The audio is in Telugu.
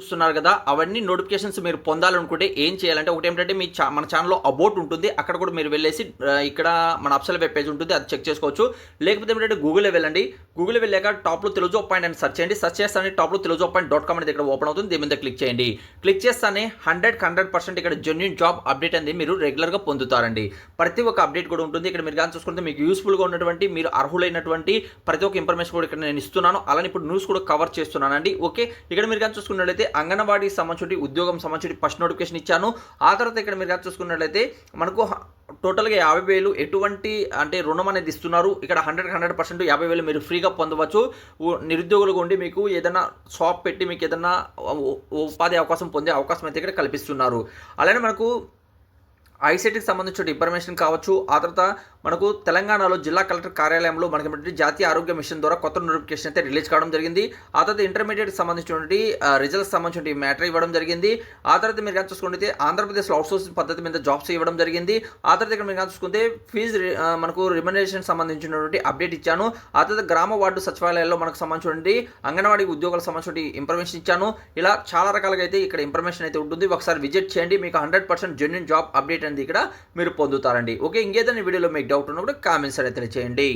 చూస్తున్నారు కదా, అవన్నీ నోటిఫికేషన్స్ మీరు పొందాలనుకుంటే ఏం చేయాలంటే ఒకటి ఏంటంటే మన ఛానల్లో అబౌట్ ఉంటుంది, అక్కడ కూడా మీరు వెళ్ళేసి ఇక్కడ మన అప్సల్ వెబ్ పేజ్ ఉంటుంది, అది చెక్ చేసుకోవచ్చు. లేకపోతే ఏంటంటే గూగుల్లో వెళ్ళండి, గూగుల్లో వెళ్ళాక టాప్లో తెలుగు జాబ్ పాయింట్ అని సెర్చ్ చేయండి. సెర్చ్ చేస్తానే టాప్లో తెలుగు జాబ్ పాయింట్ .com అనేది ఇక్కడ ఓపెన్ అవుతుంది. దీని మీద క్లిక్ చేయండి. క్లిక్ చేస్తానే 100% ఇక్కడ జెన్యూన్ జాబ్ అప్డేట్ అనేది మీరు రెగ్యులర్గా పొందుతారండి. ప్రతి ఒక్క అప్డేట్ కూడా ఉంటుంది. ఇక్కడ మీరు కానీ చూసుకుంటే మీకు యూస్ఫుల్గా ఉన్నటువంటి, మీరు అర్హులైనటువంటి ప్రతి ఒక్క ఇన్ఫర్మేషన్ కూడా ఇక్కడ నేను ఇస్తున్నాను. అలానే ఇప్పుడు న్యూస్ కూడా కవర్ చేస్తున్నానండి. ఓకే, ఇక్కడ మీరు కానీ చూసుకున్నట్లయితే అంగన్వాడీకి సంబంధించి ఉద్యోగం సంబంధించి ఫస్ట్ నోటిఫికేషన్ ఇచ్చాను. ఆ తర్వాత ఇక్కడ మీరు కానీ చూసుకున్నట్లయితే మనకు టోటల్గా 50,000 ఎటువంటి అంటే రుణం అనేది ఇస్తున్నారు. ఇక్కడ 100% 50,000 మీరు ఫ్రీగా పొందవచ్చు. నిరుద్యోగులుగా ఉండి మీకు ఏదైనా షాప్ పెట్టి మీకు ఏదైనా ఉపాధి అవకాశం పొందే అవకాశం అయితే ఇక్కడ కల్పిస్తున్నారు. అలానే మనకు ఐసీటీకి సంబంధించిన ఇన్ఫర్మేషన్ కావచ్చు. ఆ తర్వాత మనకు తెలంగాణలో జిల్లా కలెక్టర్ కార్యాలయంలో మనకి జాతీయ ఆరోగ్య మిషన్ ద్వారా కొత్త నోటిఫికేషన్ అయితే రిలీజ్ కావడం జరిగింది. ఆ తర్వాత ఇంటర్మీడియట్కి సంబంధించినటువంటి రిజల్ట్స్ సంబంధించిన మ్యాటర్ ఇవ్వడం జరిగింది. ఆ తర్వాత మీరు కానీ చూసుకుంటే ఆంధ్రప్రదేశ్లో అవుట్సోర్సింగ్ పద్ధతి మీద జాబ్స్ ఇవ్వడం జరిగింది. ఆ తర్వాత ఇక్కడ మీరు కానీ చూసుకుంటే ఫీజు మనకు రిమ్యునరేషన్ సంబంధించినటువంటి అప్డేట్ ఇచ్చాను. ఆ తర్వాత గ్రామ వార్డు సచివాలయాల్లో మనకు సంబంధించినటువంటి అంగన్వాడీ ఉద్యోగాలకు సంబంధించిన ఇన్ఫర్మేషన్ ఇచ్చాను. ఇలా చాలా రకాలుగా అయితే ఇక్కడ ఇన్ఫర్మేషన్ అయితే ఉంటుంది. ఒకసారి విజిట్ చేయండి, మీకు 100% జెన్యూన్ జాబ్ అప్డేట్ అనేది ఇక్కడ మీరు పొందుతారండి. ఓకే, ఇంకేదైనా వీడియోలో మీకు డౌట్ ఉన్నప్పుడు కామెంట్స్ అయితే తెలియజేయండి.